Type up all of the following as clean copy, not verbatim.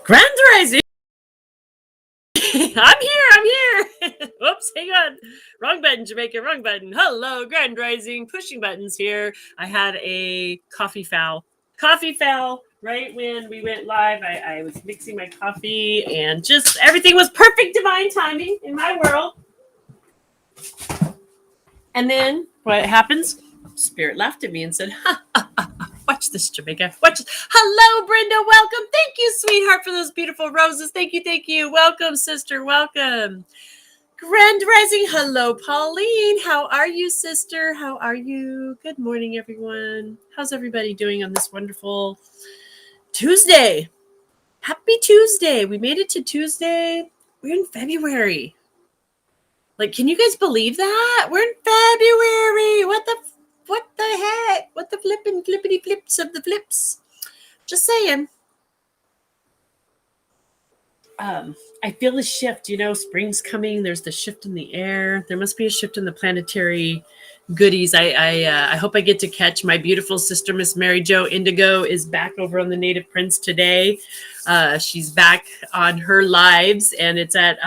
Grand Rising. I'm here. Oops, hang on. Wrong button, Jamaica, wrong button. Hello, Grand Rising. Pushing buttons here. I had a coffee foul. Right when we went live. I was mixing my coffee and just everything was perfect divine timing in my world. And then what happens? Spirit laughed at me and said, ha, ha, ha, ha. Watch this, Jamaica. Watch this. Hello, Brenda. Welcome. Thank you, sweetheart, for those beautiful roses. Thank you. Welcome, sister. Welcome. Grand Rising. Hello, Pauline. How are you, sister? How are you? Good morning, everyone. How's everybody doing on this wonderful Tuesday? Happy Tuesday. We made it to Tuesday. We're in February. Like, can you guys believe that? We're in February. What the heck? What the flippity flips of the flips? Just saying. I feel a shift, spring's coming. There's the shift in the air. There must be a shift in the planetary goodies. I hope I get to catch my beautiful sister, Miss Mary Jo Indigo, is back over on the Native Prince today. She's back on her lives, and it's at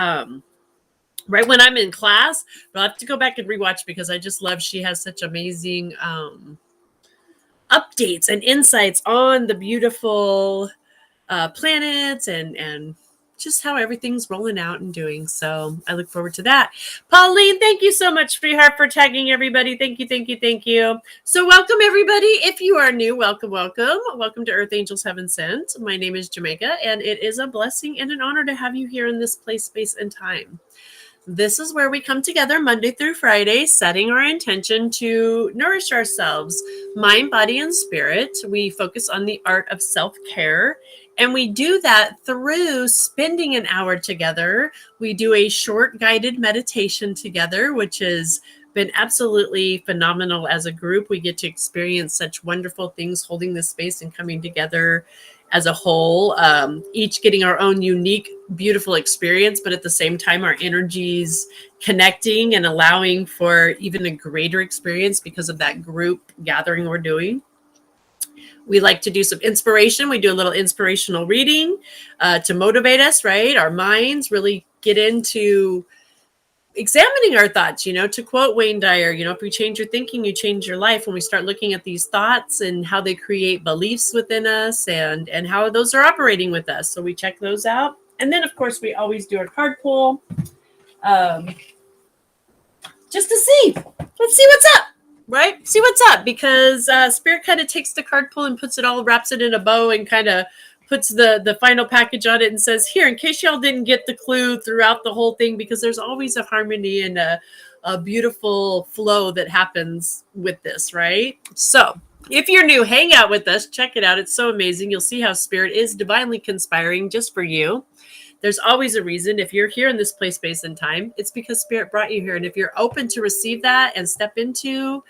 right when I'm in class. But I'll have to go back and rewatch because I just love, she has such amazing updates and insights on the beautiful planets and just how everything's rolling out and doing. So I look forward to that. Pauline, thank you so much, sweetheart, for tagging everybody. Thank you. So welcome, everybody. If you are new, welcome. Welcome to Earth Angels Heaven Sent. My name is Jamaica, and it is a blessing and an honor to have you here in this place, space, and time. This is where we come together Monday through Friday, setting our intention to nourish ourselves, mind, body, and spirit. We focus on the art of self-care, and we do that through spending an hour together. We do a short guided meditation together, which has been absolutely phenomenal as a group. We get to experience such wonderful things holding this space and coming together as a whole, each getting our own unique, beautiful experience, but at the same time, our energies connecting and allowing for even a greater experience because of that group gathering we're doing. We like to do some inspiration. We do a little inspirational reading to motivate us, right? Our minds really get into examining our thoughts, to quote Wayne Dyer, if we change your thinking, you change your life. When we start looking at these thoughts and how they create beliefs within us and how those are operating with us. So we check those out. And then, of course, we always do our card pull just to see. Let's see what's up, right? See what's up, because Spirit kind of takes the card pull and puts it all, wraps it in a bow and kind of puts the final package on it and says, here, in case y'all didn't get the clue throughout the whole thing, because there's always a harmony and a beautiful flow that happens with this, right? So if you're new, hang out with us. Check it out. It's so amazing. You'll see how Spirit is divinely conspiring just for you. There's always a reason. If you're here in this place, space, and time, it's because Spirit brought you here. And if you're open to receive that and step into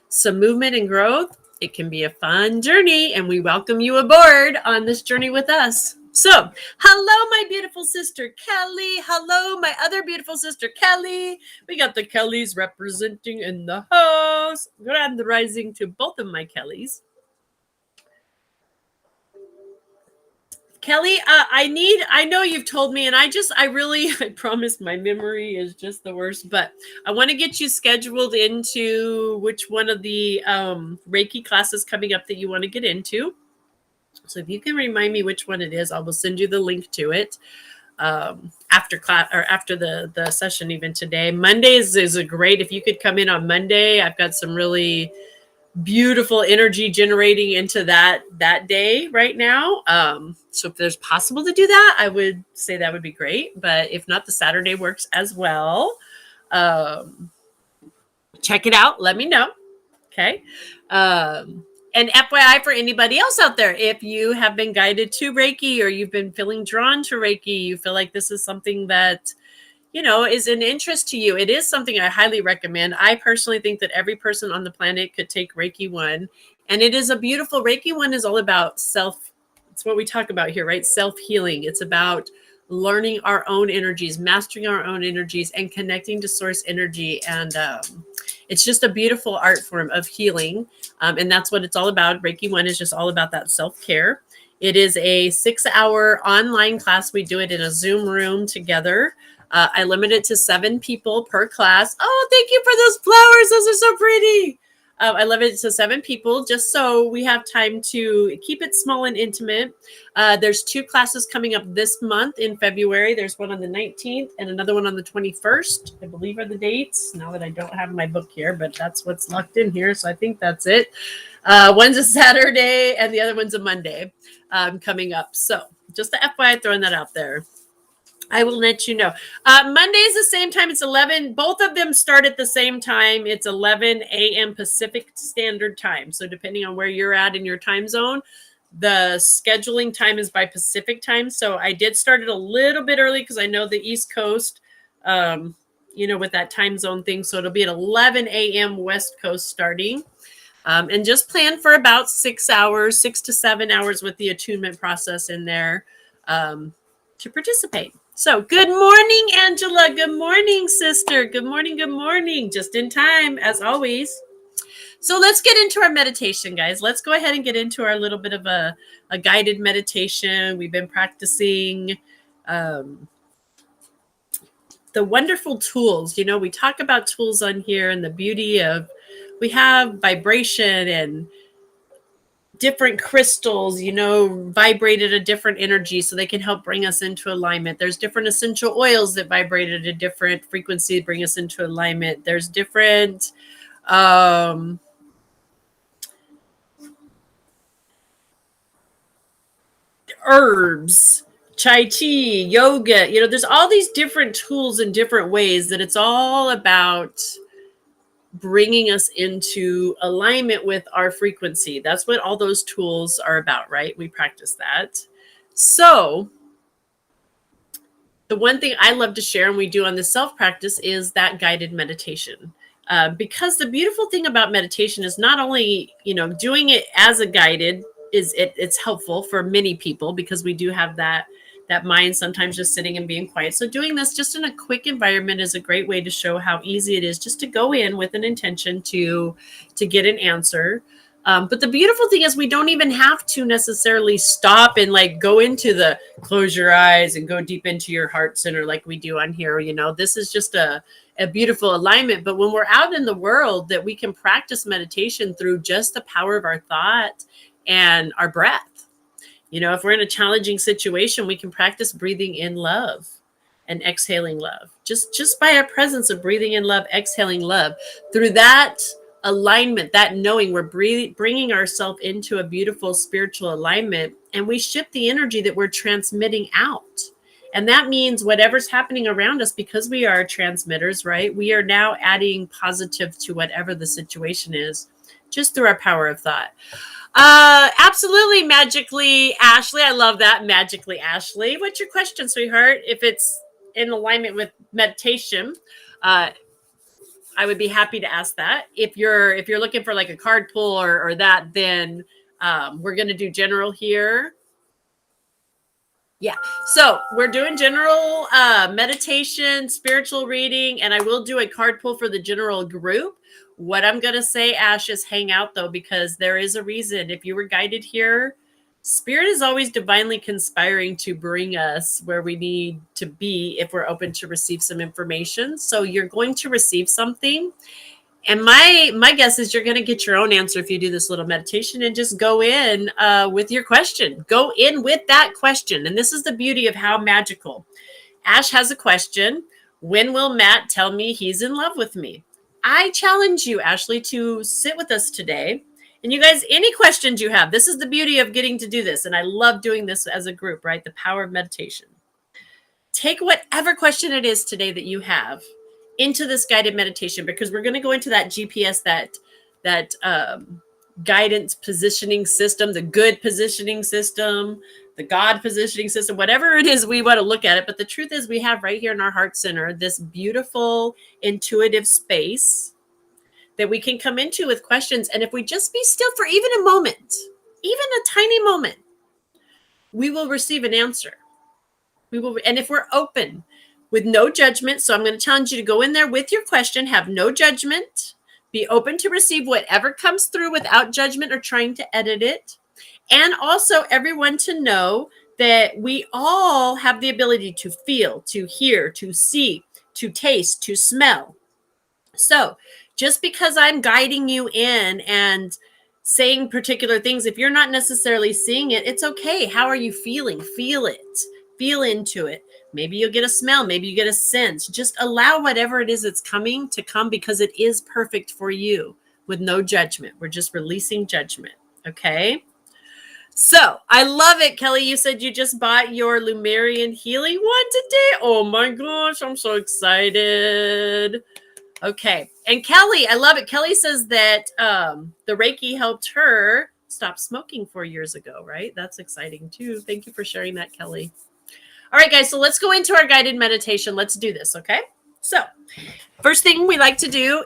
some movement and growth, it can be a fun journey, and we welcome you aboard on this journey with us. So, hello, my beautiful sister, Kelly. Hello, my other beautiful sister, Kelly. We got the Kellys representing in the house. Grand rising to both of my Kellys. Kelly, I know you've told me, and I promise my memory is just the worst, but I want to get you scheduled into which one of the Reiki classes coming up that you want to get into. So if you can remind me which one it is, I will send you the link to it after class or after the session, even today. Mondays is a great, if you could come in on Monday. I've got some really beautiful energy generating into that day right now. So if there's possible to do that, I would say that would be great. But if not, the Saturday works as well. Check it out. Let me know. Okay. And FYI for anybody else out there, if you have been guided to Reiki or you've been feeling drawn to Reiki, you feel like this is something that is an interest to you, it is something I highly recommend. I personally think that every person on the planet could take Reiki 1. And it is a beautiful, Reiki 1 is all about it's what we talk about here, right? Self-healing. It's about learning our own energies, mastering our own energies, and connecting to source energy. And it's just a beautiful art form of healing. And that's what it's all about. Reiki 1 is just all about that self-care. It is a 6-hour online class. We do it in a Zoom room together. I limit it to 7 people per class. Oh, thank you for those flowers. Those are so pretty. I limit it to 7 people just so we have time to keep it small and intimate. There's 2 classes coming up this month in February. There's one on the 19th and another one on the 21st, I believe are the dates. Now that I don't have my book here, but that's what's locked in here. So I think that's it. One's a Saturday and the other one's a Monday coming up. So just the FYI, throwing that out there. I will let you know. Monday is the same time. It's 11. Both of them start at the same time. It's 11 a.m. Pacific Standard Time. So depending on where you're at in your time zone, the scheduling time is by Pacific time. So I did start it a little bit early because I know the East Coast, with that time zone thing. So it'll be at 11 a.m. West Coast starting. And just plan for about 6 hours, 6 to 7 hours with the attunement process in there to participate. So good morning, Angela. Good morning, sister. Good morning. Good morning. Just in time, as always. So let's get into our meditation, guys. Let's go ahead and get into our little bit of a guided meditation. We've been practicing the wonderful tools. We talk about tools on here and the beauty of we have vibration and different crystals, vibrate at a different energy so they can help bring us into alignment. There's different essential oils that vibrate at a different frequency, bring us into alignment. There's different herbs, chai tea, yoga. There's all these different tools in different ways that it's all about bringing us into alignment with our frequency. That's what all those tools are about, right? We practice that. So the one thing I love to share and we do on the self-practice is that guided meditation. Because the beautiful thing about meditation is not only, doing it as a guided it's helpful for many people because we do have that mind sometimes just sitting and being quiet. So doing this just in a quick environment is a great way to show how easy it is just to go in with an intention to get an answer. But the beautiful thing is we don't even have to necessarily stop and go into the close your eyes and go deep into your heart center like we do on here. This is just a beautiful alignment. But when we're out in the world, that we can practice meditation through just the power of our thought and our breath. If we're in a challenging situation, we can practice breathing in love and exhaling love. Just by our presence of breathing in love, exhaling love. Through that alignment, that knowing, we're bringing ourselves into a beautiful spiritual alignment, and we shift the energy that we're transmitting out. And that means whatever's happening around us, because we are transmitters, right? We are now adding positive to whatever the situation is, just through our power of thought. Absolutely, magically Ashley. I love that. Magically Ashley. What's your question, sweetheart? If it's in alignment with meditation, I would be happy to ask that. If you're looking for a card pull or that, then we're going to do general here. Yeah. So we're doing general meditation, spiritual reading, and I will do a card pull for the general group. What I'm going to say, Ash, is hang out, though, because there is a reason. If you were guided here, Spirit is always divinely conspiring to bring us where we need to be if we're open to receive some information. So you're going to receive something. And my guess is you're going to get your own answer if you do this little meditation and just go in with your question. Go in with that question. And this is the beauty of how magical. Ash has a question. When will Matt tell me he's in love with me? I challenge you, Ashley, to sit with us today. And you guys, any questions you have, this is the beauty of getting to do this. And I love doing this as a group, right? The power of meditation. Take whatever question it is today that you have into this guided meditation, because we're going to go into that GPS, that guidance positioning system, the good positioning system, the God positioning system, whatever it is we want to look at it. But the truth is we have right here in our heart center this beautiful intuitive space that we can come into with questions. And if we just be still for even a moment, even a tiny moment, we will receive an answer. And if we're open with no judgment, so I'm going to challenge you to go in there with your question, have no judgment, be open to receive whatever comes through without judgment or trying to edit it. And also everyone to know that we all have the ability to feel, to hear, to see, to taste, to smell. So just because I'm guiding you in and saying particular things, if you're not necessarily seeing it, it's okay. How are you feeling? Feel it. Feel into it. Maybe you'll get a smell. Maybe you get a sense. Just allow whatever it is that's coming to come, because it is perfect for you with no judgment. We're just releasing judgment. Okay. So I love it, Kelly. You said you just bought your Lumerian healing one today. Oh my gosh, I'm so excited. Okay. And Kelly, I love it. Kelly says that the Reiki helped her stop smoking 4 years ago, right? That's exciting too. Thank you for sharing that, Kelly. All right, guys. So let's go into our guided meditation. Let's do this. Okay. So first thing we like to do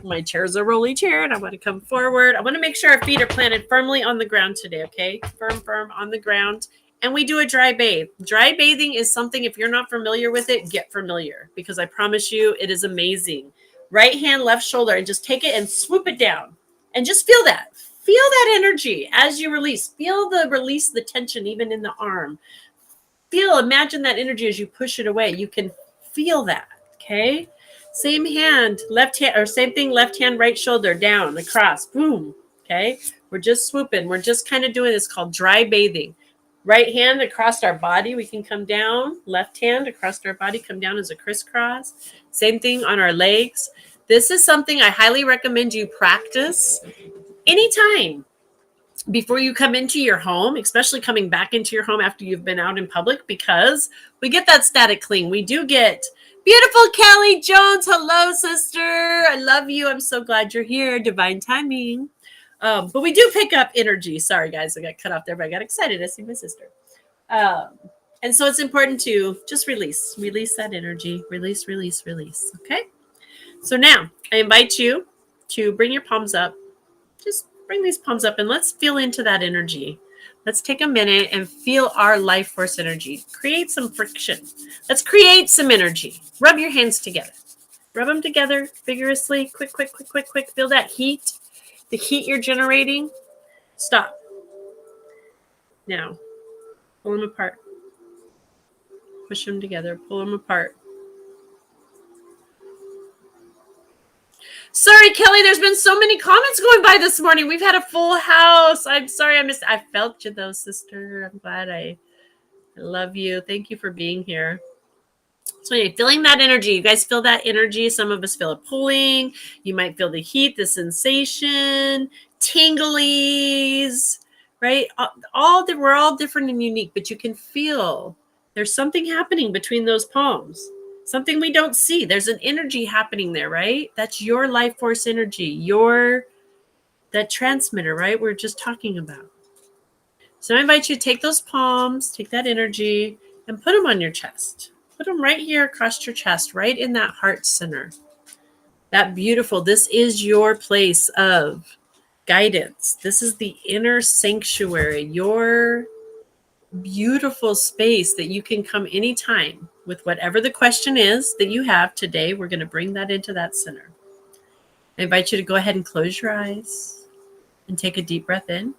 my chair's a rolly chair and I want to come forward. I want to make sure our feet are planted firmly on the ground today. Okay. Firm on the ground. And we do a dry bathe. Dry bathing is something, if you're not familiar with it, get familiar, because I promise you it is amazing. Right hand, left shoulder, and just take it and swoop it down and just feel that. Feel that energy as you release. Release the tension even in the arm. Imagine that energy as you push it away. You can feel that. Okay. Same hand, left hand, or same thing, left hand, right shoulder, down, across, boom. Okay. We're just swooping. We're just kind of doing this, called dry bathing. Right hand across our body, we can come down. Left hand across our body, come down as a crisscross. Same thing on our legs. This is something I highly recommend you practice anytime before you come into your home, especially coming back into your home after you've been out in public, because we get that static cling. We do get beautiful Kelly Jones. Hello, sister. I love you. I'm so glad you're here. Divine timing. But we do pick up energy. Sorry, guys. I got cut off there, but I got excited. I see my sister. And so it's important to just release that energy. Release. Okay. So now I invite you to bring your palms up. Just bring these palms up and let's feel into that energy. Let's take a minute and feel our life force energy. Create some friction. Let's create some energy. Rub your hands together. Rub them together vigorously. Quick. Feel that heat. The heat you're generating. Stop. Now, pull them apart. Push them together. Pull them apart. Sorry, Kelly, there's been so many comments going by this morning. We've had a full house. I'm sorry I felt you though, sister. I'm glad I love you. Thank you for being here. So anyway, feeling that energy. You guys feel that energy. Some of us feel it pulling. You might feel the heat, the sensation, tinglies, right? We're all different and unique, but you can feel there's something happening between those palms. Something we don't see. There's an energy happening there, right? That's your life force energy. That transmitter, right? We're just talking about. So I invite you to take those palms, take that energy, and put them on your chest. Put them right here across your chest, right in that heart center. That beautiful. This is your place of guidance. This is the inner sanctuary, your beautiful space that you can come anytime with whatever the question is that you have today. We're going to bring that into that center. I invite you to go ahead and close your eyes and take a deep breath in.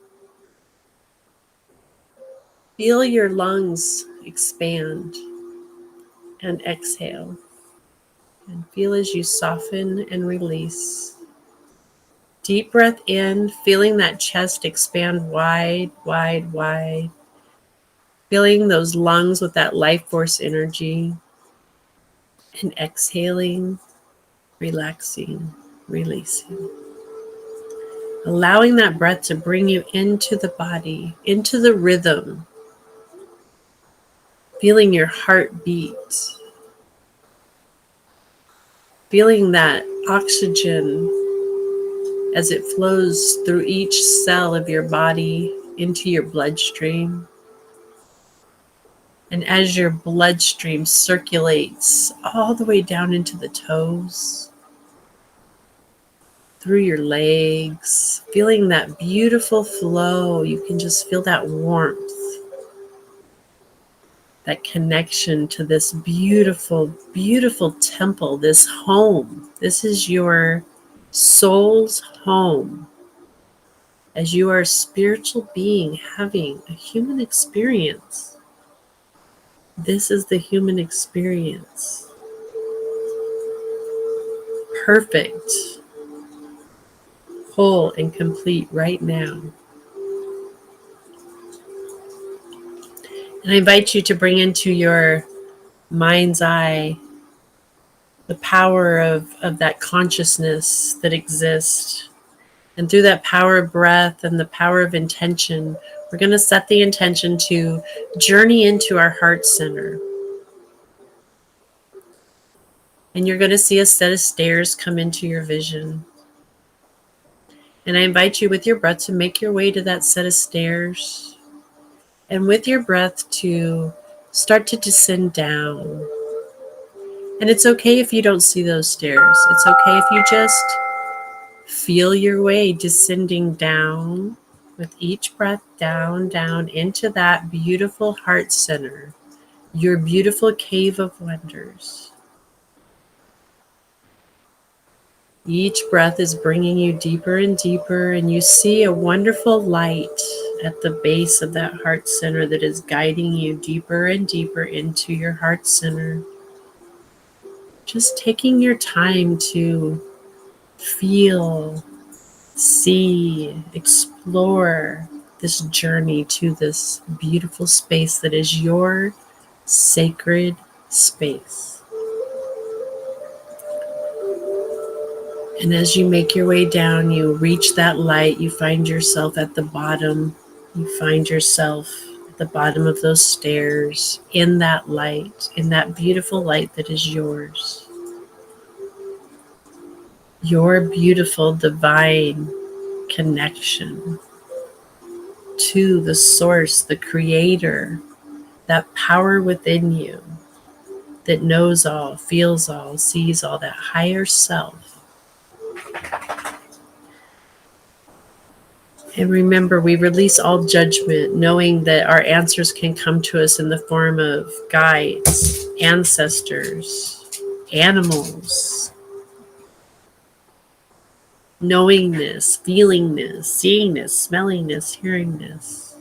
Feel your lungs expand and exhale. And feel as you soften and release. Deep breath in, feeling that chest expand wide. Filling those lungs with that life force energy. And exhaling, relaxing, releasing. Allowing that breath to bring you into the body, into the rhythm. Feeling your heart beat. Feeling that oxygen as it flows through each cell of your body into your bloodstream. And as your bloodstream circulates all the way down into the toes, through your legs, feeling that beautiful flow, you can just feel that warmth, that connection to this beautiful, beautiful temple, this home. This is your soul's home. as you are a spiritual being having a human experience. This is the human experience. Perfect, whole, and complete right now. And I invite you to bring into your mind's eye the power of that consciousness that exists. And through that power of breath and the power of intention, we're going to set the intention to journey into our heart center. And you're going to see a set of stairs come into your vision. And I invite you with your breath to make your way to that set of stairs. And with your breath to start to descend down. And it's okay if you don't see those stairs. It's okay if you just feel your way descending down with each breath, down, down into that beautiful heart center, your beautiful cave of wonders. Each breath is bringing you deeper and deeper, and you see a wonderful light at the base of that heart center that is guiding you deeper and deeper into your heart center. Just taking your time to feel, see, explore this journey to this beautiful space that is your sacred space. And as you make your way down, you reach that light, you find yourself at the bottom. You find yourself at the bottom of those stairs, in that light, in that beautiful light that is yours. Your beautiful divine connection to the source, the creator, that power within you that knows all, feels all, sees all, that higher self. And remember, we release all judgment, knowing that our answers can come to us in the form of guides, ancestors, animals, knowingness, feelingness, seeingness, smellingness, hearingness.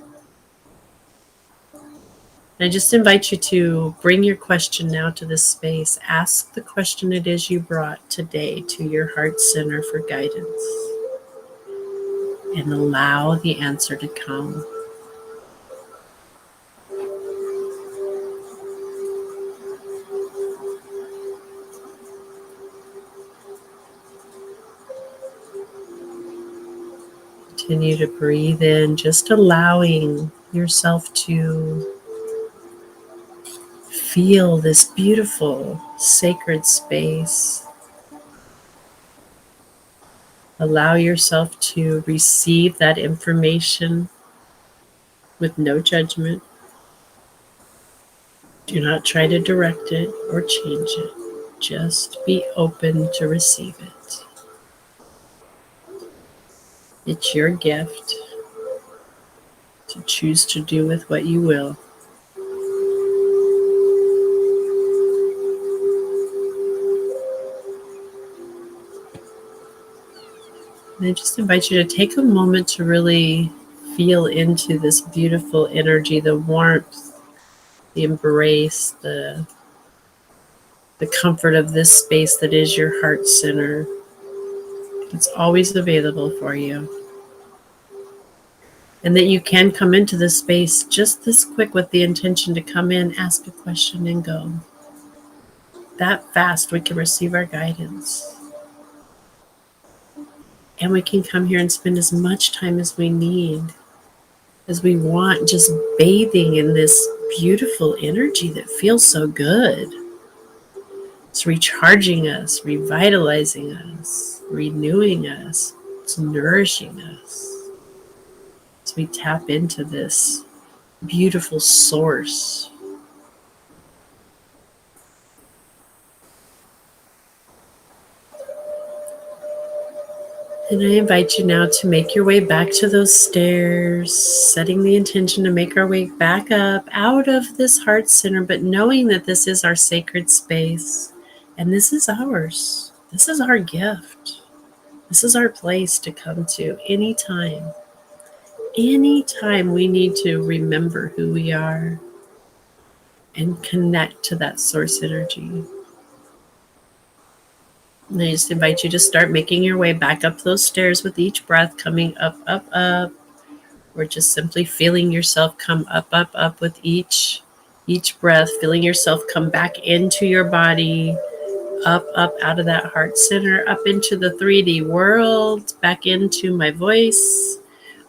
And I just invite you to bring your question now to this space. Ask the question it is you brought today to your heart center for guidance. And allow the answer to come. Continue to breathe in, just allowing yourself to feel this beautiful, sacred space. Allow yourself to receive that information with no judgment. Do not try to direct it or change it. Just be open to receive it. It's your gift to choose to do with what you will. And I just invite you to take a moment to really feel into this beautiful energy, the warmth, the embrace, the comfort of this space that is your heart center. It's always available for you. And that you can come into this space just this quick with the intention to come in, ask a question, and go. That fast we can receive our guidance. And we can come here and spend as much time as we need, as we want, just bathing in this beautiful energy that feels so good. It's recharging us, revitalizing us, renewing us. It's nourishing us. As we tap into this beautiful source. And I invite you now to make your way back to those stairs, setting the intention to make our way back up out of this heart center, but knowing that this is our sacred space and this is ours. This is our gift. This is our place to come to anytime. anytime we need to remember who we are and connect to that source energy. And I just invite you to start making your way back up those stairs with each breath, coming up, up, up, or just simply feeling yourself come up, up, up with each breath, feeling yourself come back into your body, up, up out of that heart center, up into the 3D world, back into my voice,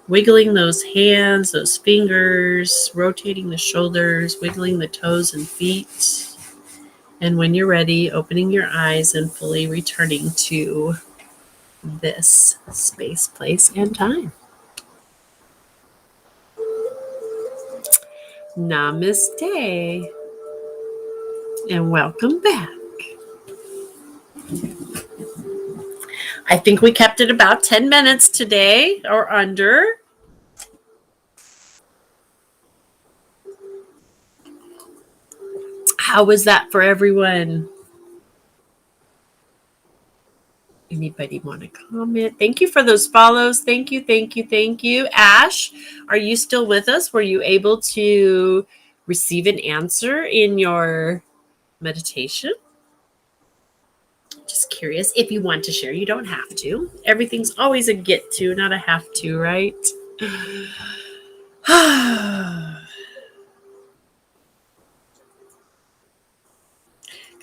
wiggling those hands, those fingers, rotating the shoulders, wiggling the toes and feet. And when you're ready, opening your eyes and fully returning to this space, place, and time. Namaste and welcome back. I think we kept it about 10 minutes today or under. How was that for everyone? Anybody want to comment? Thank you for those follows. Thank you, thank you, thank you. Ash, are you still with us? Were you able to receive an answer in your meditation? Just curious. If you want to share, you don't have to. Everything's always a get to, not a have to, right?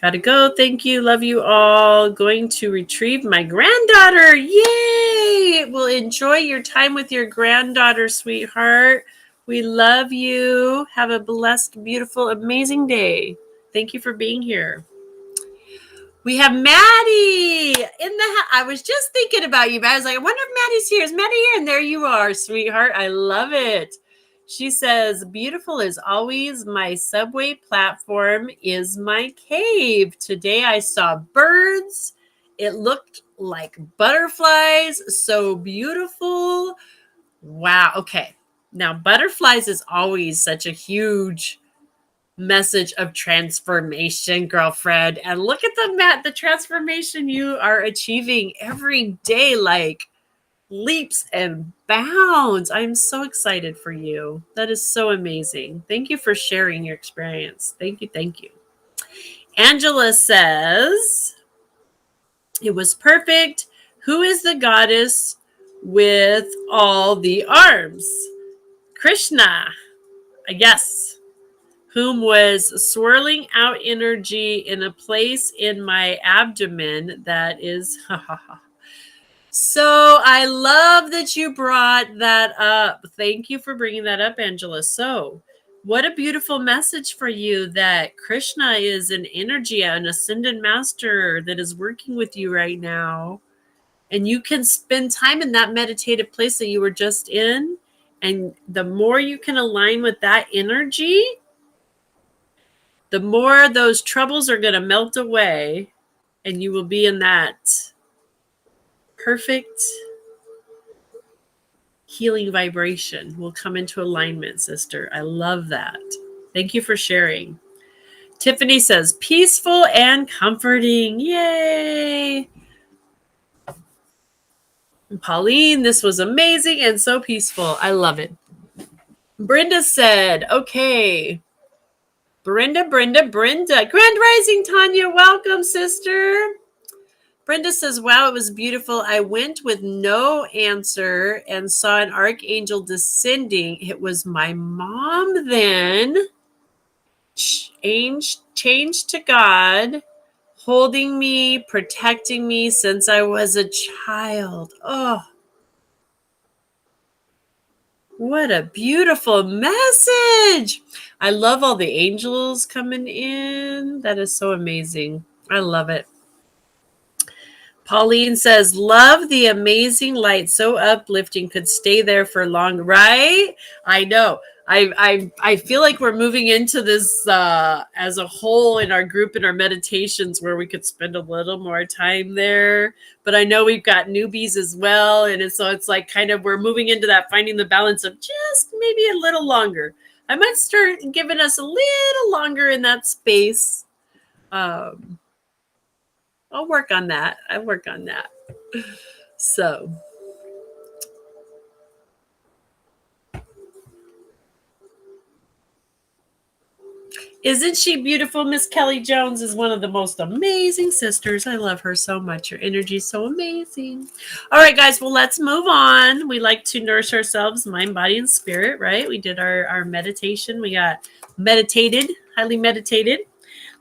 Gotta go. Thank you. Love you all. Going to retrieve my granddaughter. Yay! Well, enjoy your time with your granddaughter, sweetheart. We love you. Have a blessed, beautiful, amazing day. Thank you for being here. We have Maddie in the I was just thinking about you, but I was like, I wonder if Maddie's here. Is Maddie here? And there you are, sweetheart. I love it. She says, beautiful as always. My subway platform is my cave. Today I saw birds. It looked like butterflies. So beautiful. Wow. Okay. Now, butterflies is always such a huge message of transformation, girlfriend. And look at the transformation you are achieving every day, like leaps and bounds. I'm so excited for you. That is so amazing. Thank you for sharing your experience. Thank you. Thank you. Angela says, it was perfect. Who is the goddess with all the arms? Krishna. Yes. Whom was swirling out energy in a place in my abdomen that is so I love that you brought that up. Thank you for bringing that up, Angela. So what a beautiful message for you that Krishna is an energy, an ascended master that is working with you right now. And you can spend time in that meditative place that you were just in. And the more you can align with that energy, the more those troubles are going to melt away and you will be in that perfect healing vibration. Will come into alignment, sister. I love that. Thank you for sharing. Tiffany says, peaceful and comforting. Yay. And Pauline, this was amazing and so peaceful. I love it. Brenda said, okay. Brenda. Grand Rising, Tanya. Welcome, sister. Brenda says, wow, it was beautiful. I went with no answer and saw an archangel descending. It was my mom then. Changed to God, holding me, protecting me since I was a child. Oh, what a beautiful message. I love all the angels coming in. That is so amazing. I love it. Pauline says, love the amazing light. So uplifting. Could stay there for long. Right? I know. I feel like we're moving into this as a whole in our group, in our meditations, where we could spend a little more time there. But I know we've got newbies as well. And so it's like kind of we're moving into that, finding the balance of just maybe a little longer. I might start giving us a little longer in that space. I'll work on that. So Isn't she beautiful? Miss Kelly Jones is one of the most amazing sisters. I love her so much. Her energy is so amazing. All right, guys. Well, let's move on. We like to nourish ourselves, mind, body, and spirit, right? We did our meditation. We got meditated, highly meditated.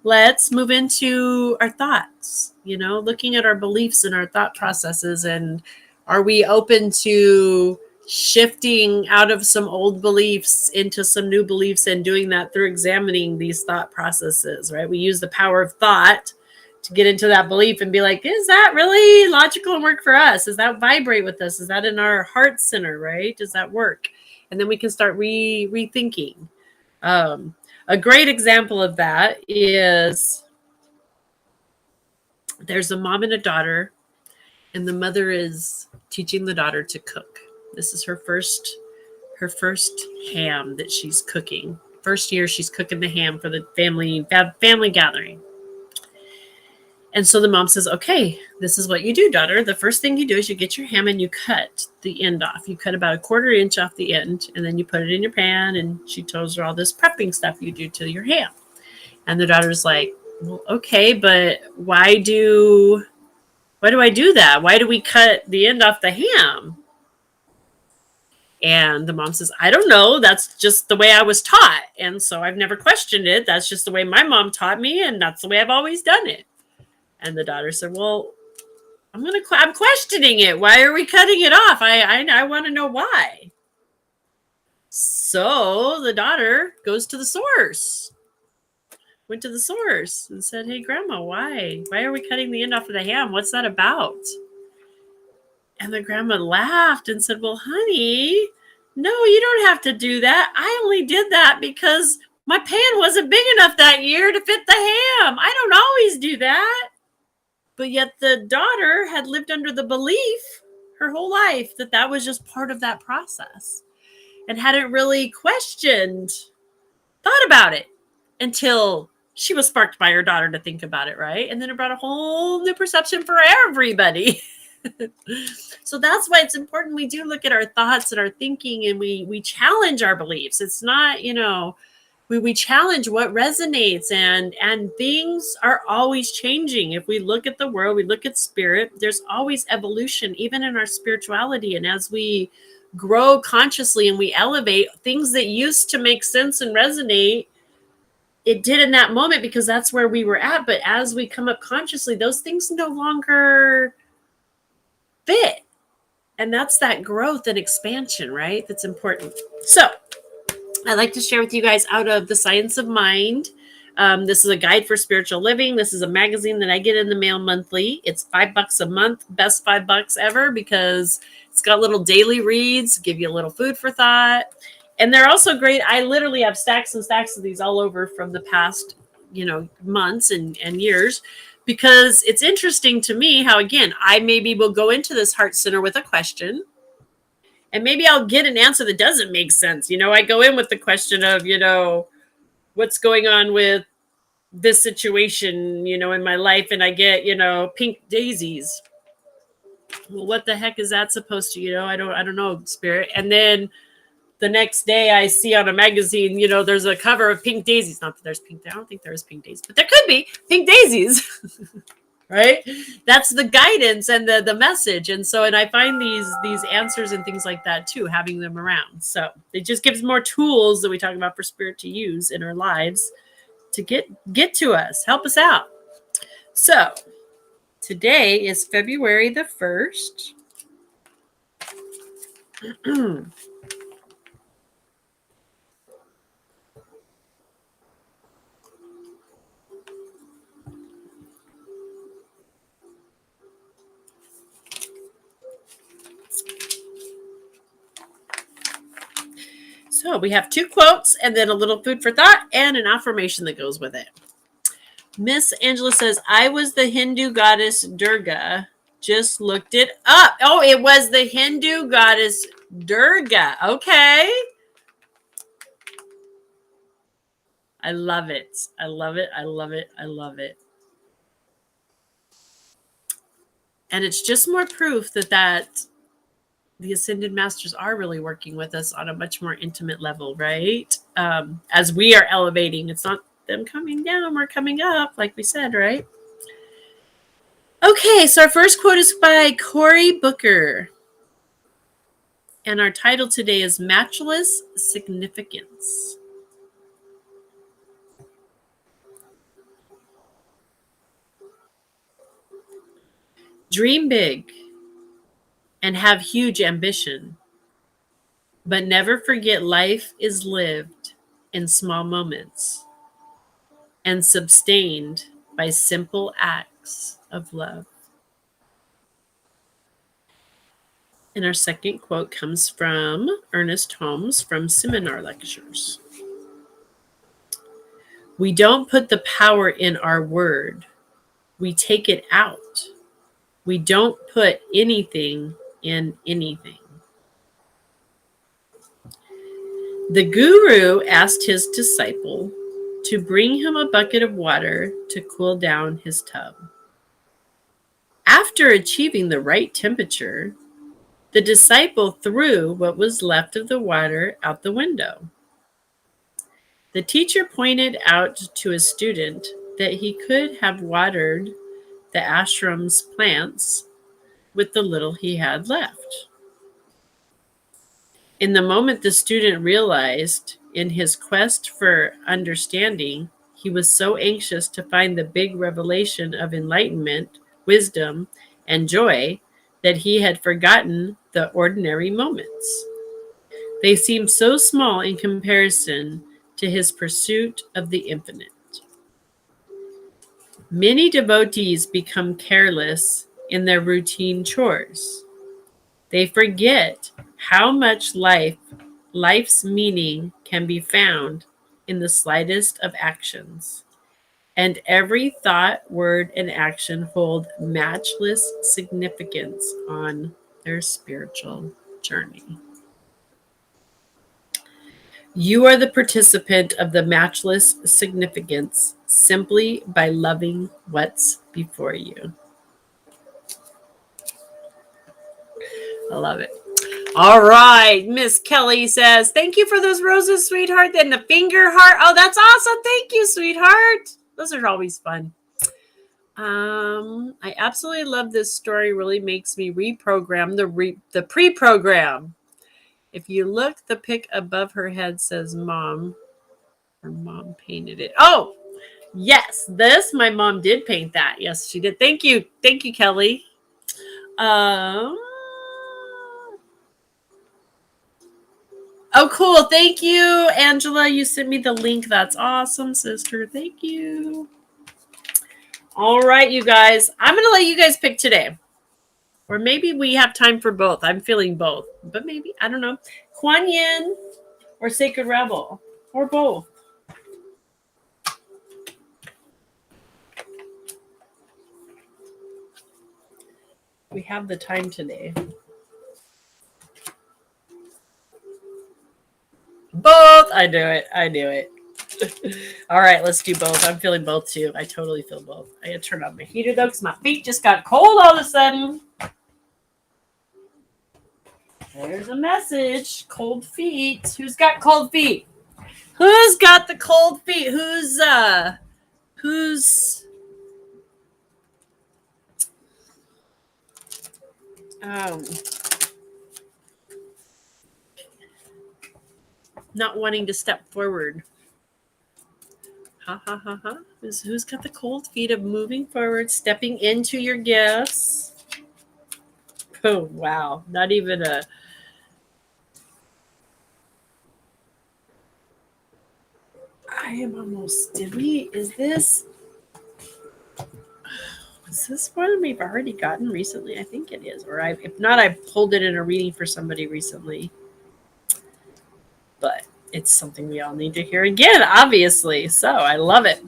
Let's move into our thoughts, looking at our beliefs and our thought processes. And are we open to shifting out of some old beliefs into some new beliefs, and doing that through examining these thought processes, right? We use the power of thought to get into that belief and be like, is that really logical and work for us? Does that vibrate with us? Is that in our heart center, right? Does that work? And then we can start rethinking. A great example of that is there's a mom and a daughter, and the mother is teaching the daughter to cook. This is her first ham that she's cooking. First year she's cooking the ham for the family gathering. And so the mom says, okay, this is what you do, daughter. The first thing you do is you get your ham and you cut the end off. You cut about 1/4 inch off the end, and then you put it in your pan, and she tells her all this prepping stuff you do to your ham. And the daughter's like, well, okay, but why do I do that? Why do we cut the end off the ham? And the mom says, I don't know. That's just the way I was taught. And so I've never questioned it. That's just the way my mom taught me, and that's the way I've always done it. And the daughter said, well, I'm questioning it. Why are we cutting it off? I want to know why. So the daughter goes to the source. Went to the source and said, hey, Grandma, why are we cutting the end off of the ham? What's that about? And the grandma laughed and said, well, honey, no, you don't have to do that. I only did that because my pan wasn't big enough that year to fit the ham. I don't always do that. But yet the daughter had lived under the belief her whole life that that was just part of that process, and hadn't really thought about it until she was sparked by her daughter to think about it, right? And then it brought a whole new perception for everybody. So that's why it's important we do look at our thoughts and our thinking, and we challenge our beliefs. It's not, we challenge what resonates, and things are always changing. If we look at the world, we look at spirit, there's always evolution, even in our spirituality. And as we grow consciously and we elevate, things that used to make sense and resonate, it did in that moment because that's where we were at. But as we come up consciously, those things no longer fit. And that's that growth and expansion, right? That's important. So I'd like to share with you guys out of The Science of Mind. This is a guide for spiritual living. This is a magazine that I get in the mail monthly. It's $5 a month, best $5 ever, because it's got little daily reads, give you a little food for thought. And they're also great. I literally have stacks and stacks of these all over from the past, months and years, because it's interesting to me how, again, I maybe will go into this heart center with a question, and maybe I'll get an answer that doesn't make sense. I go in with the question of, what's going on with this situation, in my life, and I get, pink daisies. Well, what the heck is that supposed to, I don't know, spirit. And then the next day I see on a magazine, there's a cover of pink daisies. Not that there's pink. I don't think there's pink daisies, but there could be pink daisies. Right? That's the guidance and the message. And so, and I find these answers and things like that too, having them around. So it just gives more tools that we talk about for spirit to use in our lives to get to us, help us out. So today is February the 1st. So we have 2 quotes and then a little food for thought and an affirmation that goes with it. Miss Angela says, I was the Hindu goddess Durga. Just looked it up. Oh, it was the Hindu goddess Durga. Okay. I love it. I love it. I love it. I love it. And it's just more proof that the Ascended Masters are really working with us on a much more intimate level, right? As we are elevating, it's not them coming down, we're coming up, like we said, right? Okay, so our first quote is by Cory Booker. And our title today is Matchless Significance. Dream big and have huge ambition, but never forget life is lived in small moments and sustained by simple acts of love. And our second quote comes from Ernest Holmes from Seminar Lectures. We don't put the power in our word, we take it out. We don't put anything in anything. The guru asked his disciple to bring him a bucket of water to cool down his tub. After achieving the right temperature, the disciple threw what was left of the water out the window. The teacher pointed out to his student that he could have watered the ashram's plants with the little he had left. In the moment the student realized, in his quest for understanding, he was so anxious to find the big revelation of enlightenment, wisdom, and joy that he had forgotten the ordinary moments. They seemed so small in comparison to his pursuit of the infinite. Many devotees become careless in their routine chores. They forget how much life's meaning can be found in the slightest of actions. And every thought, word, and action hold matchless significance on their spiritual journey. You are the participant of the matchless significance simply by loving what's before you. I love it. All right. Miss Kelly says, thank you for those roses, sweetheart. Then the finger heart. Oh, that's awesome. Thank you, sweetheart. Those are always fun. I absolutely love this story. Really makes me reprogram the pre-program. If you look, the pic above her head says mom. Her mom painted it. Oh, yes. My mom did paint that. Yes, she did. Thank you. Thank you, Kelly. Oh, cool. Thank you, Angela. You sent me the link. That's awesome, sister. Thank you. All right, you guys. I'm going to let you guys pick today. Or maybe we have time for both. I'm feeling both. But maybe, I don't know. Kuan Yin or Sacred Rebel. Or both. We have the time today. Both. I knew it. I knew it. All right, let's do both. I'm feeling both too. I totally feel both. I had to turn on my heater though because my feet just got cold all of a sudden. There's a message. Cold feet. Who's got cold feet? Who's got the cold feet? Who's not wanting to step forward? Ha ha ha ha. Who's got the cold feet of moving forward, stepping into your gifts? Oh, wow. Not even a... I am almost... Is this one we've already gotten recently? I think it is. Or if not, I pulled it in a reading for somebody recently. But it's something we all need to hear again, obviously. So I love it.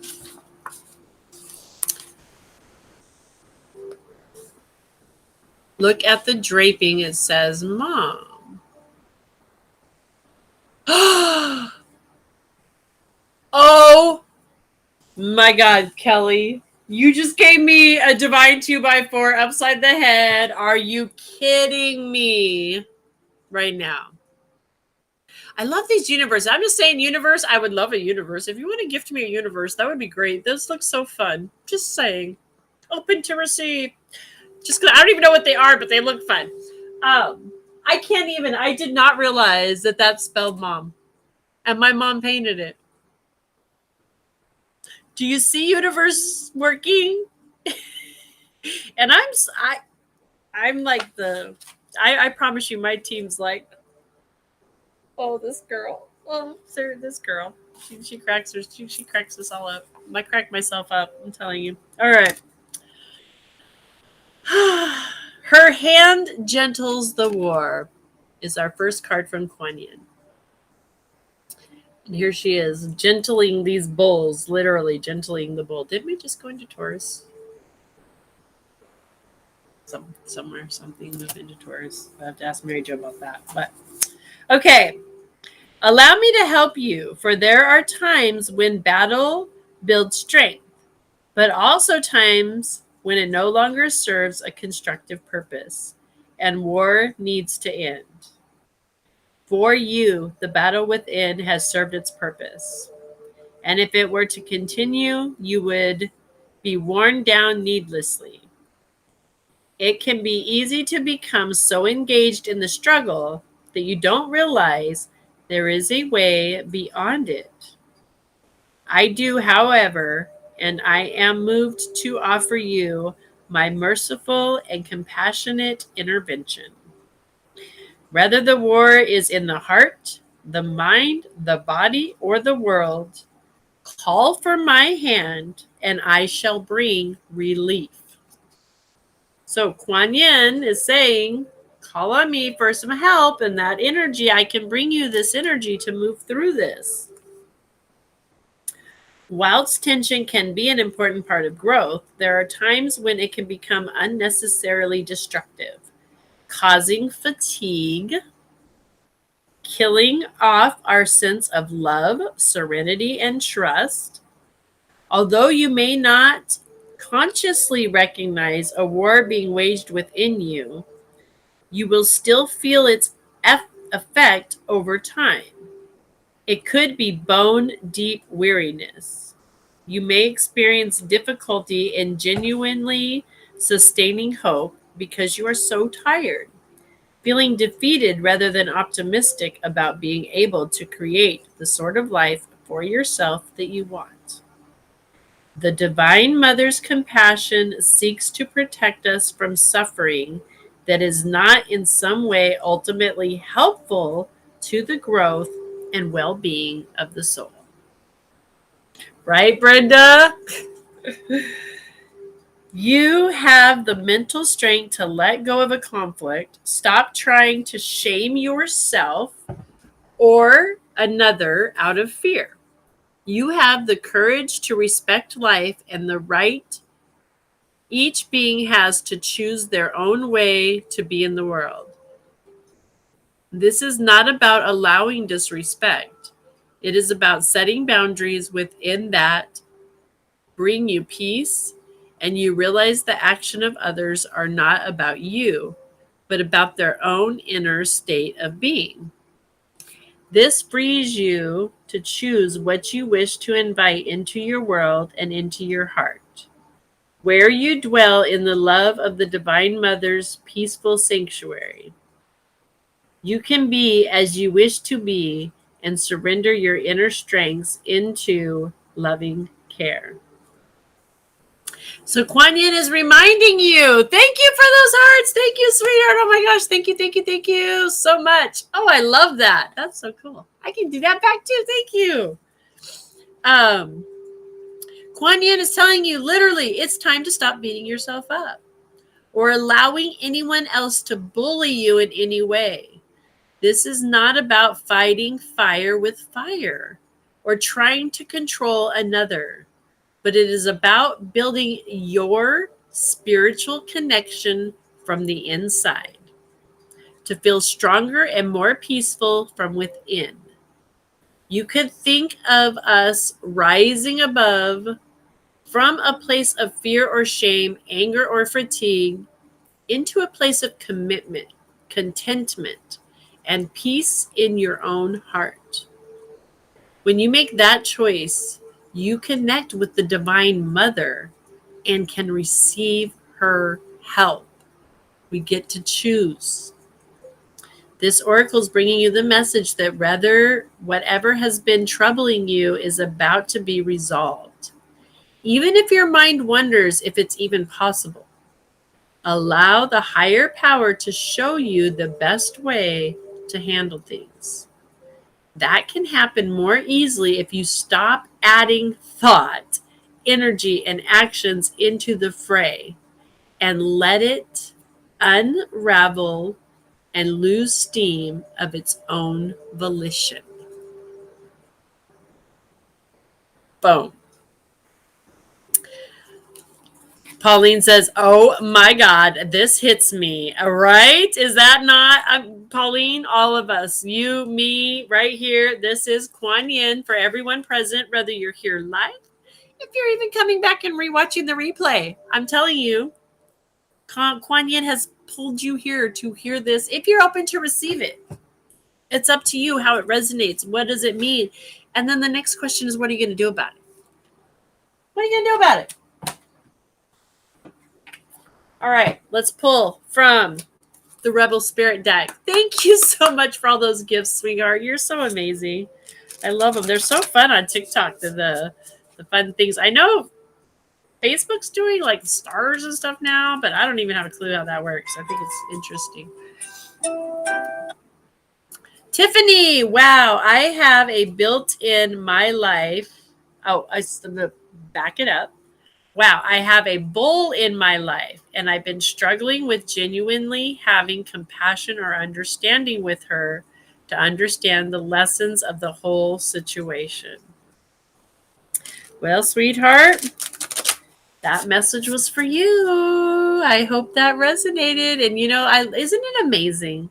Look at the draping. It says, Mom. Oh my God, Kelly. You just gave me a divine 2x4 upside the head. Are you kidding me right now? I love these universes. I'm just saying universe. I would love a universe. If you want to gift me a universe, that would be great. Those look so fun. Just saying. Open to receive. Just because I don't even know what they are, but they look fun. I can't even. I did not realize that that spelled mom. And my mom painted it. Do you see universe working? And I'm like I promise you my team's like, oh, this girl. Oh, sir, this girl. She cracks she cracks us all up. I crack myself up, I'm telling you. All right. Her hand gentles the war is our first card from Kuan Yin. And here she is, gentling these bulls, literally gentling the bull. Didn't we just go into Taurus? Somewhere, something moved into Taurus. I have to ask Mary Jo about that. But okay. Allow me to help you, for there are times when battle builds strength, but also times when it no longer serves a constructive purpose and war needs to end. For you, the battle within has served its purpose. And if it were to continue, you would be worn down needlessly. It can be easy to become so engaged in the struggle that you don't realize there is a way beyond it. I do, however, and I am moved to offer you my merciful and compassionate intervention. Whether the war is in the heart, the mind, the body, or the world, call for my hand and I shall bring relief. So Kuan Yin is saying, call on me for some help, and that energy, I can bring you this energy to move through this. Whilst tension can be an important part of growth, there are times when it can become unnecessarily destructive, causing fatigue, killing off our sense of love, serenity, and trust. Although you may not consciously recognize a war being waged within you, you will still feel its effect over time. It could be bone-deep weariness. You may experience difficulty in genuinely sustaining hope because you are so tired, feeling defeated rather than optimistic about being able to create the sort of life for yourself that you want. The Divine Mother's compassion seeks to protect us from suffering that is not in some way ultimately helpful to the growth and well-being of the soul. Right, Brenda? You have the mental strength to let go of a conflict, stop trying to shame yourself or another out of fear. You have the courage to respect life and the right each being has to choose their own way to be in the world. This is not about allowing disrespect. It is about setting boundaries within that bring you peace, and you realize the action of others are not about you, but about their own inner state of being. This frees you to choose what you wish to invite into your world and into your heart, where you dwell in the love of the Divine Mother's peaceful sanctuary. You can be as you wish to be and surrender your inner strengths into loving care. So Kuan Yin is reminding you. Thank you for those hearts. Thank you, sweetheart. Oh my gosh. Thank you so much. Oh, I love that. That's so cool. I can do that back too. Thank you. Kuan Yin is telling you literally it's time to stop beating yourself up or allowing anyone else to bully you in any way. This is not about fighting fire with fire or trying to control another, but it is about building your spiritual connection from the inside to feel stronger and more peaceful from within. You could think of us rising above from a place of fear or shame, anger or fatigue, into a place of commitment, contentment, and peace in your own heart. When you make that choice, you connect with the Divine Mother and can receive her help. We get to choose. This oracle is bringing you the message that whatever has been troubling you is about to be resolved. Even if your mind wonders if it's even possible, allow the higher power to show you the best way to handle things. That can happen more easily if you stop adding thought, energy, and actions into the fray and let it unravel and lose steam of its own volition. Boom. Pauline says, "Oh my God, this hits me." Right? Is that not, Pauline? All of us, you, me, right here. This is Kuan Yin for everyone present, whether you're here live, if you're even coming back and rewatching the replay. I'm telling you, Kuan Yin has pulled you here to hear this. If you're open to receive it, it's up to you how it resonates. What does it mean? And then the next question is, what are you going to do about it? What are you going to do about it? All right, let's pull from the Rebel Spirit deck. Thank you so much for all those gifts, sweetheart. You're so amazing. I love them. They're so fun on TikTok. The fun things. I know Facebook's doing like stars and stuff now, but I don't even have a clue how that works. I think it's interesting. Tiffany, wow, I have a built-in my life. Oh, I'm going to back it up. Wow, I have a bull in my life, and I've been struggling with genuinely having compassion or understanding with her to understand the lessons of the whole situation. Well, sweetheart, that message was for you. I hope that resonated. And isn't it amazing?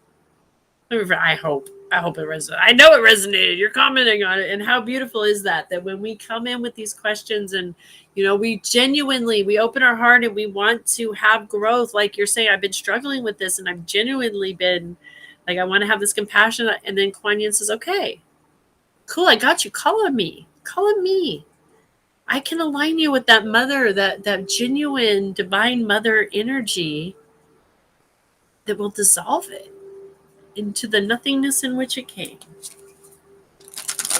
I hope it resonated. I know it resonated. You're commenting on it. And how beautiful is that when we come in with these questions and, we open our heart and we want to have growth. Like you're saying, I've been struggling with this and I've genuinely been like, I want to have this compassion. And then Kuan Yin says, okay, cool. I got you. Call on me. Call on me. I can align you with that mother, that genuine divine mother energy that will dissolve it into the nothingness in which it came.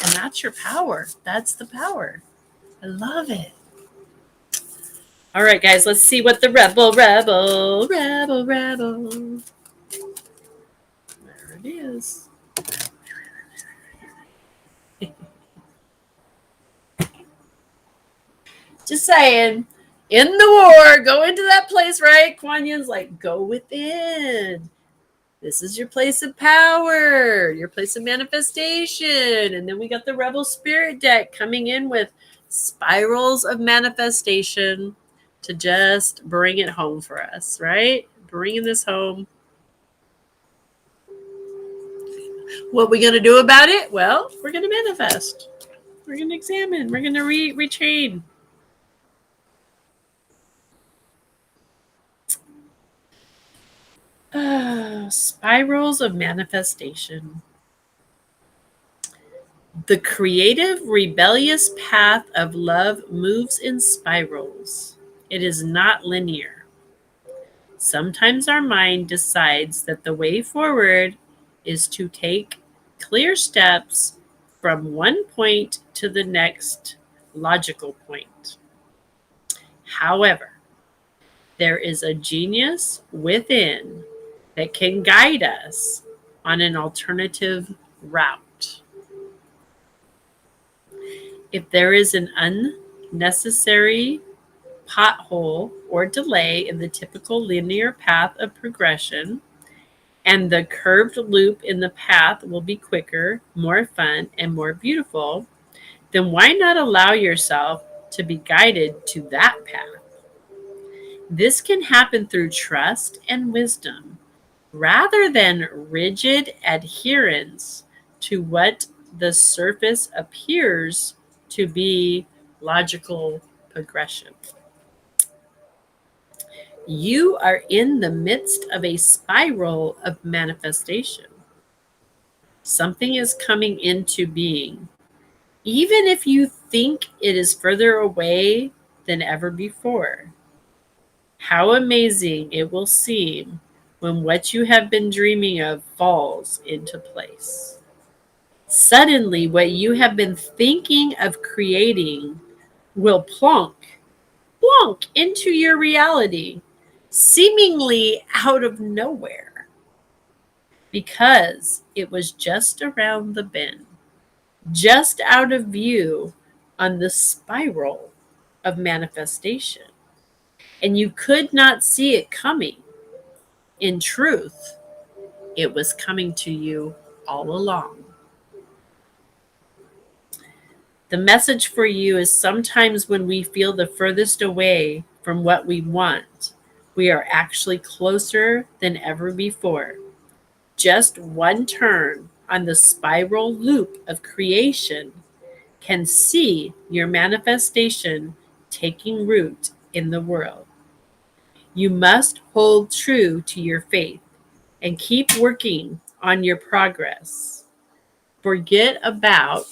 And that's your power. That's the power. I love it. All right, guys, let's see what the rebel. There it is. Just saying, in the war, go into that place, right? Kuan Yin's like, go within. This is your place of power, your place of manifestation. And then we got the Rebel Spirit deck coming in with spirals of manifestation to just bring it home for us, right? Bringing this home. What we going to do about it? Well, we're going to manifest. We're going to examine. We're going to retrain. Spirals of manifestation. The creative, rebellious path of love moves in spirals. It is not linear. Sometimes our mind decides that the way forward is to take clear steps from one point to the next logical point. However, there is a genius within that can guide us on an alternative route. If there is an unnecessary pothole or delay in the typical linear path of progression, and the curved loop in the path will be quicker, more fun, and more beautiful, then why not allow yourself to be guided to that path? This can happen through trust and wisdom, rather than rigid adherence to what the surface appears to be logical progression. You are in the midst of a spiral of manifestation. Something is coming into being, even if you think it is further away than ever before. How amazing it will seem when what you have been dreaming of falls into place. Suddenly, what you have been thinking of creating will plonk into your reality, seemingly out of nowhere, because it was just around the bend, just out of view on the spiral of manifestation. And you could not see it coming. In truth, it was coming to you all along. The message for you is sometimes when we feel the furthest away from what we want, we are actually closer than ever before. Just one turn on the spiral loop of creation can see your manifestation taking root in the world. You must hold true to your faith and keep working on your progress. Forget about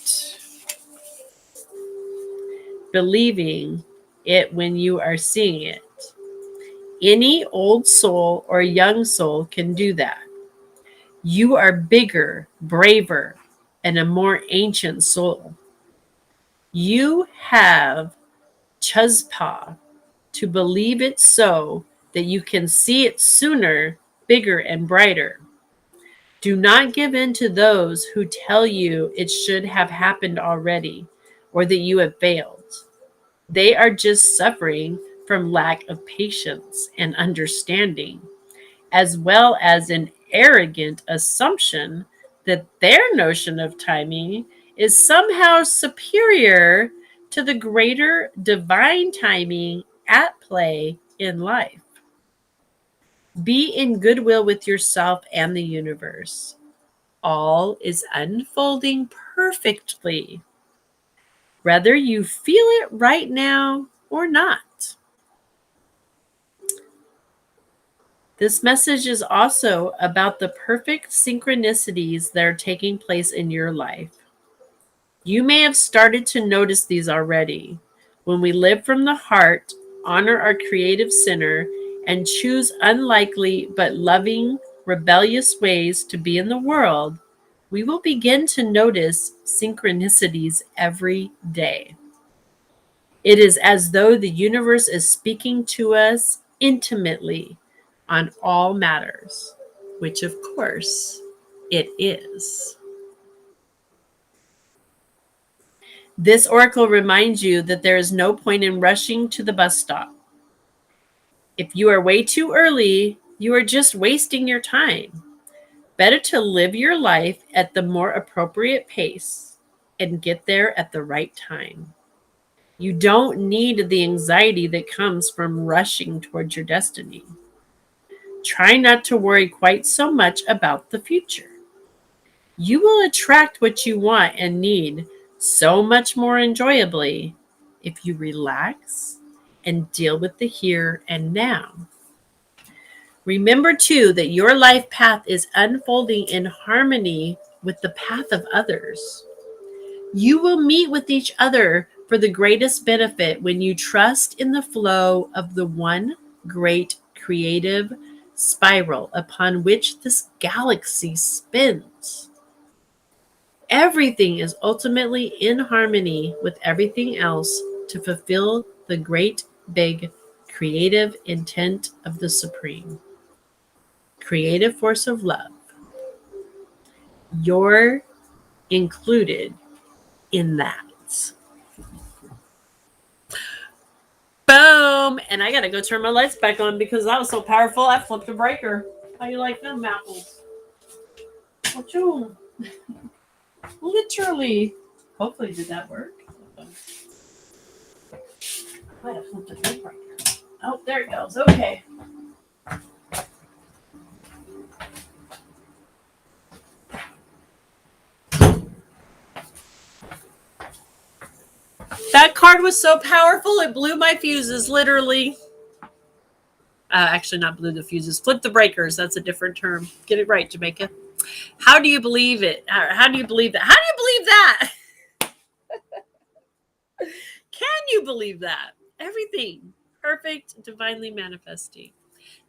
believing it when you are seeing it. Any old soul or young soul can do that. You are bigger, braver, and a more ancient soul. You have chutzpah to believe it so that you can see it sooner, bigger, and brighter. Do not give in to those who tell you it should have happened already or that you have failed. They are just suffering from lack of patience and understanding, as well as an arrogant assumption that their notion of timing is somehow superior to the greater divine timing at play in life. Be in goodwill with yourself and the universe. All is unfolding perfectly, whether you feel it right now or not. This message is also about the perfect synchronicities that are taking place in your life. You may have started to notice these already. When we live from the heart, honor our creative center, and choose unlikely but loving, rebellious ways to be in the world, we will begin to notice synchronicities every day. It is as though the universe is speaking to us intimately on all matters, which of course it is. This oracle reminds you that there is no point in rushing to the bus stop. If you are way too early, you are just wasting your time. Better to live your life at the more appropriate pace and get there at the right time. You don't need the anxiety that comes from rushing towards your destiny. Try not to worry quite so much about the future. You will attract what you want and need so much more enjoyably if you relax and deal with the here and now. Remember, too, that your life path is unfolding in harmony with the path of others. You will meet with each other for the greatest benefit when you trust in the flow of the one great creative spiral upon which this galaxy spins. Everything is ultimately in harmony with everything else to fulfill the great, big, creative intent of the Supreme creative force of love. You're included in that. Boom! And I gotta go turn my lights back on because that was so powerful. I flipped a breaker. How you like them apples? Achoo. Literally. Hopefully, did that work? Might have flipped a breaker. Oh, there it goes. Okay. That card was so powerful, it blew my fuses, literally. Actually, not blew the fuses, flipped the breakers. That's a different term. Get it right, Jamaica. How do you believe it? How do you believe that? How do you believe that? Can you believe that? Everything perfect, divinely manifesting.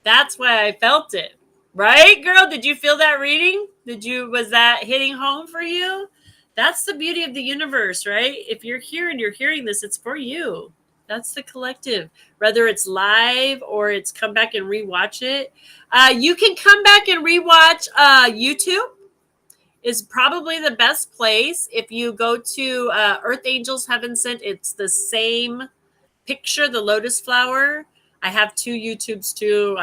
That's why I felt it. Right, girl? Did you feel that reading? Was that hitting home for you? That's the beauty of the universe, right? If you're here and you're hearing this, it's for you. That's the collective. Whether it's live or it's come back and rewatch it. You can come back and rewatch YouTube is probably the best place. If you go to Earth Angels Heaven Sent, it's the same picture, the lotus flower. I have two YouTubes too.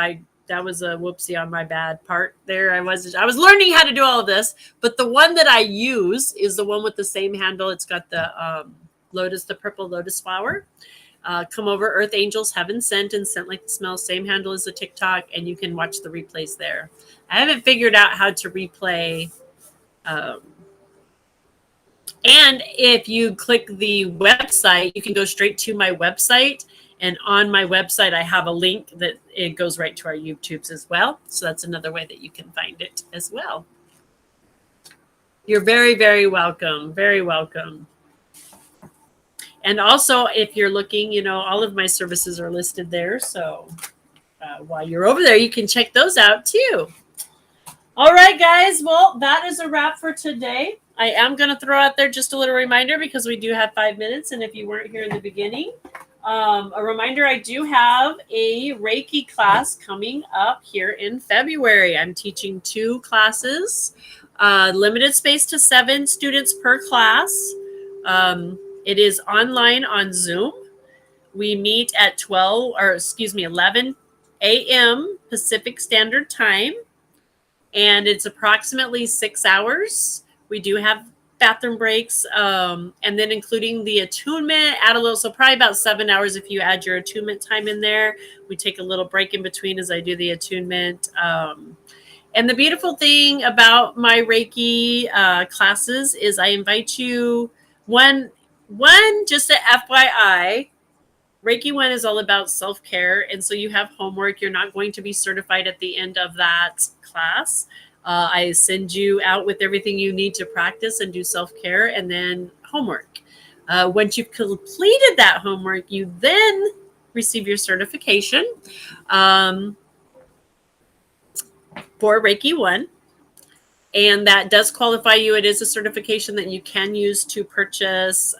That was a whoopsie on my bad part there. I was learning how to do all of this, but the one that I use is the one with the same handle. It's got the the purple lotus flower. Come over, Earth Angels Heaven Sent and Sent Like the Smell, same handle as the TikTok, and you can watch the replays there. I haven't figured out how to replay. And if you click the website, you can go straight to my website. And on my website, I have a link that it goes right to our YouTubes as well. So that's another way that you can find it as well. You're very, very welcome. Very welcome. And also, if you're looking, all of my services are listed there. So while you're over there, you can check those out too. All right, guys. Well, that is a wrap for today. I am going to throw out there just a little reminder because we do have 5 minutes. And if you weren't here in the beginning, a reminder, I do have a Reiki class coming up here in February. I'm teaching 2 classes, limited space to 7 students per class. It is online on Zoom. We meet at 11 a.m. Pacific Standard Time. And it's approximately 6 hours. We do have bathroom breaks, and then including the attunement, add a little, so probably about 7 hours if you add your attunement time in there. We take a little break in between as I do the attunement. And the beautiful thing about my Reiki classes is I invite you, one just a FYI, Reiki 1 is all about self-care. And so you have homework. You're not going to be certified at the end of that class. I send you out with everything you need to practice and do self-care and then homework. Once you've completed that homework, you then receive your certification for Reiki 1. And that does qualify you. It is a certification that you can use to purchase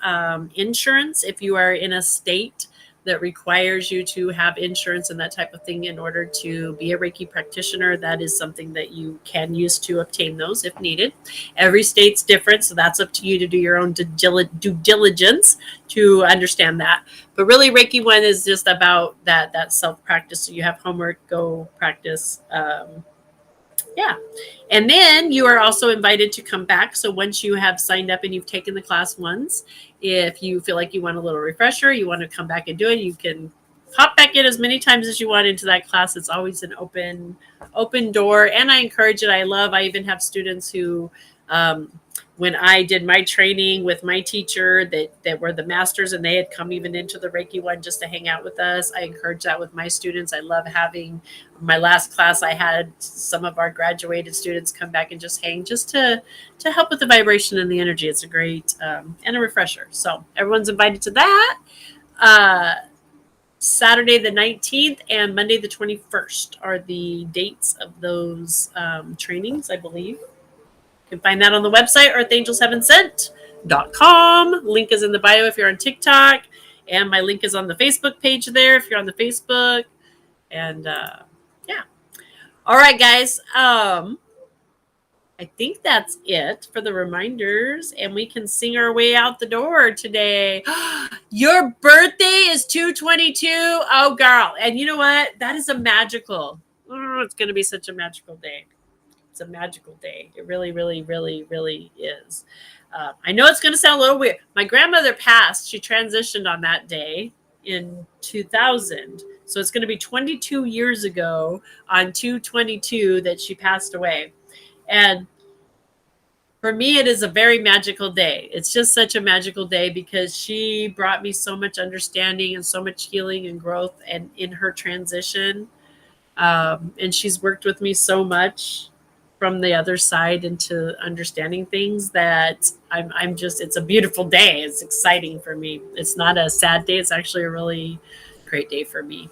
insurance if you are in a state that requires you to have insurance and that type of thing in order to be a Reiki practitioner. That is something that you can use to obtain those if needed. Every state's different, so that's up to you to do your own due diligence to understand that. But really, Reiki 1 is just about that self-practice. So you have homework, go practice. And then you are also invited to come back. So once you have signed up and you've taken the class once, if you feel like you want a little refresher, you want to come back and do it, you can hop back in as many times as you want into that class. It's always an open door. And I encourage it. I even have students who, when I did my training with my teacher that were the masters and they had come even into the Reiki 1 just to hang out with us. I encourage that with my students. I love having my last class. I had some of our graduated students come back and just hang just to help with the vibration and the energy. It's a great and a refresher. So everyone's invited to that. Saturday the 19th and Monday the 21st are the dates of those trainings, I believe. You can find that on the website, earthangelsheavensent.com. Link is in the bio if you're on TikTok. And my link is on the Facebook page there if you're on the Facebook. And all right, guys. I think that's it for the reminders. And we can sing our way out the door today. Your birthday is 2/22. Oh, girl. And you know what? That is a magical. It's going to be such a magical day. It's a magical day. It really, really, really, really is. I know it's going to sound a little weird. My grandmother passed. She transitioned on that day in 2000. So it's going to be 22 years ago on 2/22 that she passed away. And for me, it is a very magical day. It's just such a magical day because she brought me so much understanding and so much healing and growth and in her transition. And she's worked with me so much. from the other side into understanding things, that I'm just, it's a beautiful day. It's exciting for me. It's not a sad day. It's actually a really great day for me.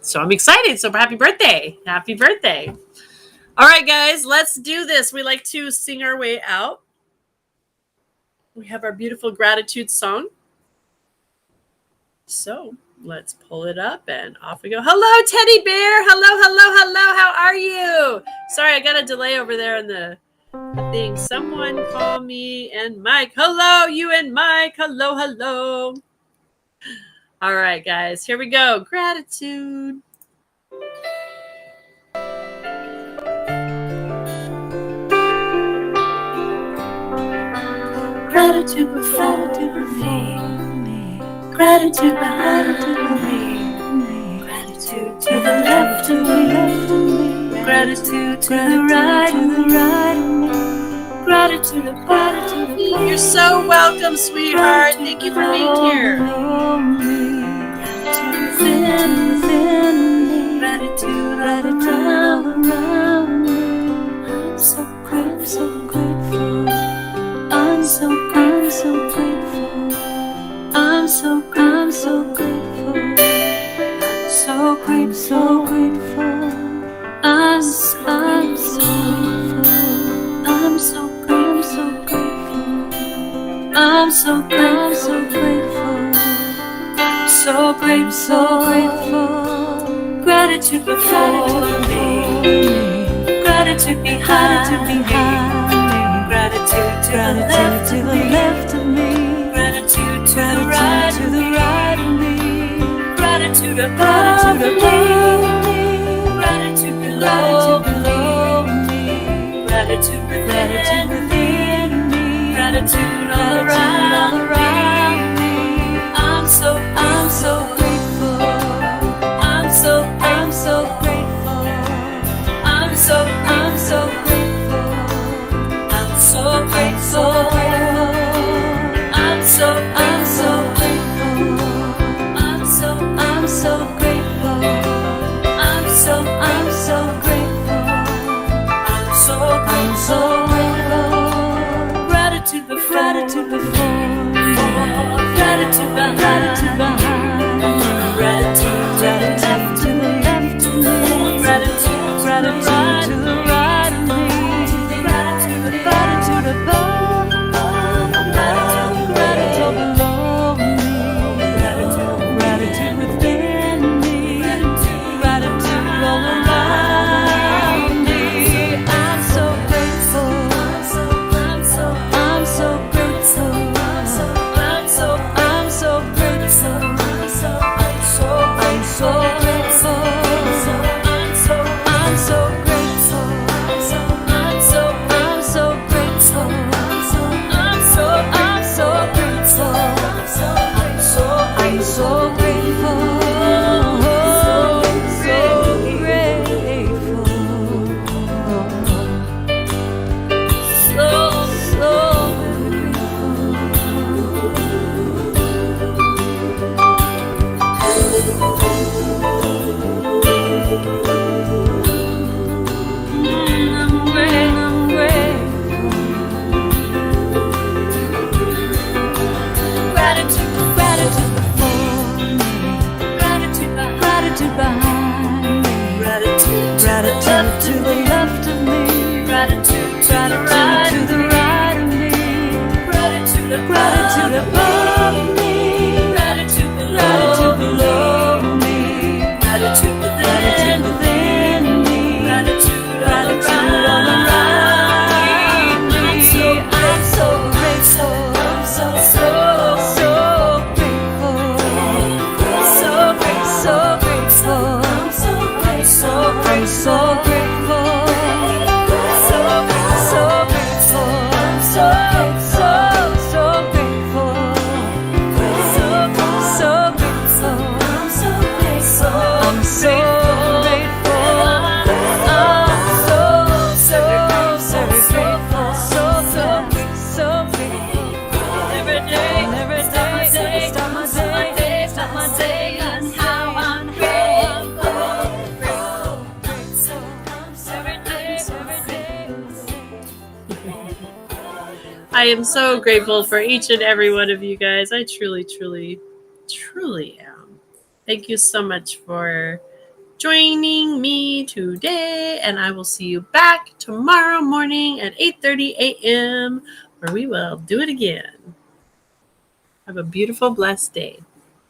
So I'm excited. So happy birthday. Happy birthday. All right, guys, let's do this. We like to sing our way out. We have our beautiful gratitude song. So let's pull it up and off we go. Hello, Teddy Bear. Hello. How are you? Sorry, I got a delay over there in the thing. Someone call me and Mike. Hello, you and Mike. Hello. All right, guys, here we go. Gratitude. Gratitude before me. Gratitude behind me. Gratitude to the left of me. Gratitude to the right of me. Gratitude above me. You're so welcome, sweetheart. Thank you for being here. Gratitude within me. Gratitude around me. I'm so grateful. I'm so grateful. I'm so grateful. So grateful. I'm so grateful. I'm so grateful. Gratitude before me. Gratitude behind me. Gratitude to the left of me. Gratitude to the right of me. Gratitude above me. Gratitude below me. Gratitude within me. Gratitude all around me. I'm so grateful. I'm so grateful. I'm so grateful. I'm so grateful. I'm so grateful. I'm so grateful. I'm so grateful. I'm so grateful. Gratitude before me. Gratitude behind me. Gratitude to the left of me. Gratitude to the right of me. Gratitude above me. Gratitude below me. Gratitude within me. Gratitude all around me. I'm so grateful. I'm so grateful. I'm so grateful. I'm so grateful. I'm so grateful. I'm so grateful. I'm so grateful. Gratitude behind me. Gratitude to the left of me. Gratitude to the right of me. Gratitude above me. Gratitude below me. Gratitude within me. Gratitude all around me. I'm so grateful. I'm so grateful. I am so grateful for each and every one of you guys. I truly, truly, truly am. Thank you so much for joining me today, and I will see you back tomorrow morning at 8:30 a.m. where we will do it again. Have a beautiful, blessed day.